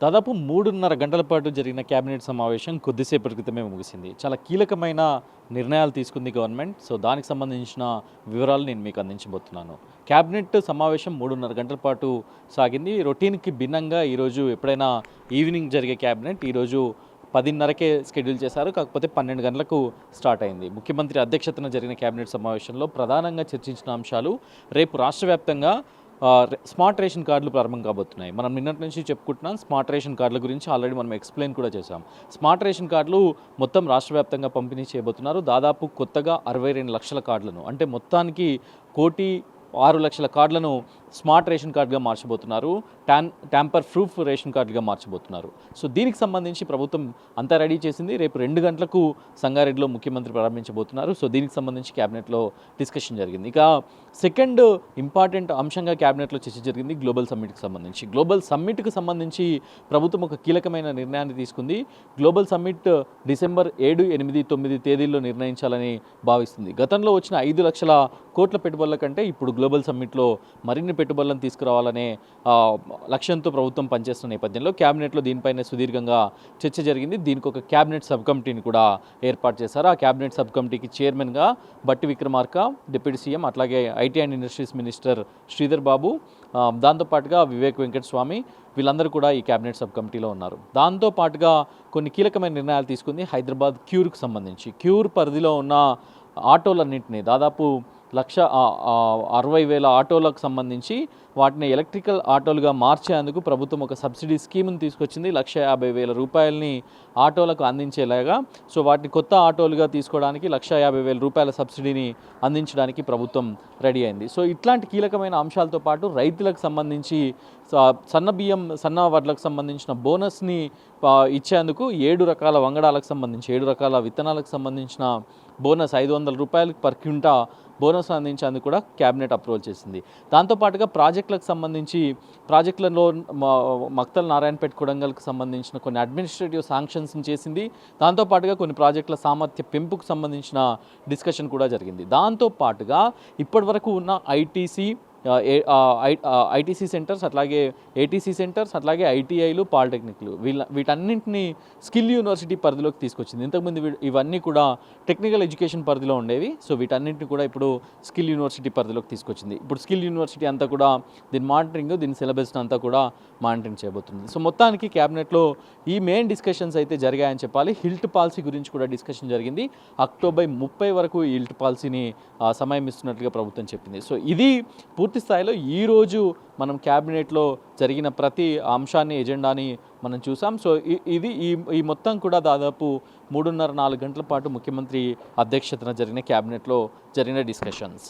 దాదాపు 3:30 గంటల పాటు జరిగిన కేబినెట్ సమావేశం కొద్దిసేపటి క్రితమే ముగిసింది. చాలా కీలకమైన నిర్ణయాలు తీసుకుంది గవర్నమెంట్. సో దానికి సంబంధించిన వివరాలు నేను మీకు అందించబోతున్నాను. కేబినెట్ సమావేశం 3:30 గంటల పాటు సాగింది. రొటీన్‌కి భిన్నంగా ఈరోజు ఎప్పుడైనా ఈవినింగ్ జరిగే కేబినెట్ ఈరోజు 10:30కే షెడ్యూల్ చేశారు. కాకపోతే 12 గంటలకు స్టార్ట్ అయింది. ముఖ్యమంత్రి అధ్యక్షతన జరిగిన కేబినెట్ సమావేశంలో ప్రధానంగా చర్చించిన అంశాలు రేపు రాష్ట్ర వ్యాప్తంగా స్మార్ట్ రేషన్ కార్డులు ప్రారంభం కాబోతున్నాయి. మనం నిన్నటి నుంచి చెప్పుకుంటున్నాం. స్మార్ట్ రేషన్ కార్డుల గురించి ఆల్రెడీ మనం ఎక్స్ప్లెయిన్ కూడా చేశాం. స్మార్ట్ రేషన్ కార్డులు మొత్తం రాష్ట్ర వ్యాప్తంగా పంపిణీ చేయబోతున్నారు. దాదాపు కొత్తగా 62 లక్షల కార్డులను, అంటే మొత్తానికి 1,06,00,000 కార్డులను స్మార్ట్ రేషన్ కార్డుగా మార్చబోతున్నారు. ట్యాంపర్ ప్రూఫ్ రేషన్ కార్డుగా మార్చబోతున్నారు. సో దీనికి సంబంధించి ప్రభుత్వం అంతా రెడీ చేసింది. రేపు 2 గంటలకు సంగారెడ్డిలో ముఖ్యమంత్రి ప్రారంభించబోతున్నారు. సో దీనికి సంబంధించి క్యాబినెట్లో డిస్కషన్ జరిగింది. ఇక సెకండ్ ఇంపార్టెంట్ అంశంగా క్యాబినెట్లో చర్చ జరిగింది గ్లోబల్ సమ్మిట్కి సంబంధించి. గ్లోబల్ సమ్మిట్కి సంబంధించి ప్రభుత్వం ఒక కీలకమైన నిర్ణయాన్ని తీసుకుంది. గ్లోబల్ సమ్మిట్ డిసెంబర్ 7, 8, 9 తేదీల్లో నిర్ణయించాలని భావిస్తుంది. గతంలో వచ్చిన 5 లక్షల కోట్ల పెట్టుబడుల కంటే ఇప్పుడు గ్లోబల్ సమ్మిట్లో మరిన్ని పెట్టుబడులను తీసుకురావాలనే లక్ష్యంతో ప్రభుత్వం పనిచేస్తున్న నేపథ్యంలో క్యాబినెట్లో దీనిపైన సుదీర్ఘంగా చర్చ జరిగింది. దీనికి ఒక క్యాబినెట్ సబ్ కమిటీని కూడా ఏర్పాటు చేశారు. ఆ క్యాబినెట్ సబ్ కమిటీకి చైర్మన్గా బట్టి విక్రమార్క, డిప్యూటీ సీఎం, అట్లాగే IT and industries minister Sridhar Babu, దాంతోపాటుగా వివేక్ వెంకటస్వామి, వీళ్ళందరూ కూడా ఈ క్యాబినెట్ సబ్ కమిటీలో ఉన్నారు. దాంతోపాటుగా కొన్ని కీలకమైన నిర్ణయాలు తీసుకుంది హైదరాబాద్ క్యూర్కి సంబంధించి. క్యూర్ పరిధిలో ఉన్న ఆటోలన్నింటినీ దాదాపు 1,60,000 ఆటోలకు సంబంధించి వాటిని ఎలక్ట్రికల్ ఆటోలుగా మార్చేందుకు ప్రభుత్వం ఒక సబ్సిడీ స్కీమ్ని తీసుకొచ్చింది. 1,50,000 రూపాయలని ఆటోలకు అందించేలాగా. సో వాటిని కొత్త ఆటోలుగా తీసుకోవడానికి 1,50,000 రూపాయల సబ్సిడీని అందించడానికి ప్రభుత్వం రెడీ అయింది. సో ఇట్లాంటి కీలకమైన అంశాలతో పాటు రైతులకు సంబంధించి సన్న వడ్లకు సంబంధించిన బోనస్ని ఇచ్చేందుకు 7 రకాల వంగడాలకు సంబంధించి 7 రకాల విత్తనాలకు సంబంధించిన బోనస్ 500 రూపాయలకు పర్ క్వింటా బోనస్ అందించేందుకు కూడా క్యాబినెట్ అప్రూవల్ చేసింది. దాంతోపాటుగా ప్రాజెక్టులకు సంబంధించి ప్రాజెక్టులలో మక్తల్ నారాయణపేట కొడంగల్కి సంబంధించిన కొన్ని అడ్మినిస్ట్రేటివ్ శాంక్షన్స్ని చేసింది. దాంతోపాటుగా కొన్ని ప్రాజెక్టుల సామర్థ్య పెంపుకు సంబంధించిన డిస్కషన్ కూడా జరిగింది. దాంతోపాటుగా ఇప్పటివరకు ఉన్న ఐటీసీ సెంటర్స్, అట్లాగే ఏటీసీ సెంటర్స్, అట్లాగే ఐటీఐలు, పాలిటెక్నిక్లు వీటన్నింటినీ స్కిల్ యూనివర్సిటీ పరిధిలోకి తీసుకొచ్చింది. ఇంతకుముందు ఇవన్నీ కూడా టెక్నికల్ ఎడ్యుకేషన్ పరిధిలో ఉండేవి. సో వీటన్నింటినీ కూడా ఇప్పుడు స్కిల్ యూనివర్సిటీ పరిధిలోకి తీసుకొచ్చింది. ఇప్పుడు స్కిల్ యూనివర్సిటీ అంతా కూడా దీని మానిటరింగ్, దీని సిలబస్ అంతా కూడా మానిటరింగ్ చేయబోతుంది. సో మొత్తానికి క్యాబినెట్లో ఈ మెయిన్ డిస్కషన్స్ అయితే జరిగాయని చెప్పాలి. హిల్ట్ పాలసీ గురించి కూడా డిస్కషన్ జరిగింది. అక్టోబర్ 30 వరకు ఈ హిల్ట్ పాలసీని సమయం ఇస్తున్నట్లుగా ప్రభుత్వం చెప్పింది. సో ఇది పూర్తి స్థాయిలో ఈరోజు మనం క్యాబినెట్లో జరిగిన ప్రతి అంశాన్ని, ఎజెండాని మనం చూసాం. సో ఇది ఈ మొత్తం కూడా దాదాపు 3:30-4 గంటల పాటు ముఖ్యమంత్రి అధ్యక్షతన జరిగిన క్యాబినెట్లో జరిగిన డిస్కషన్స్.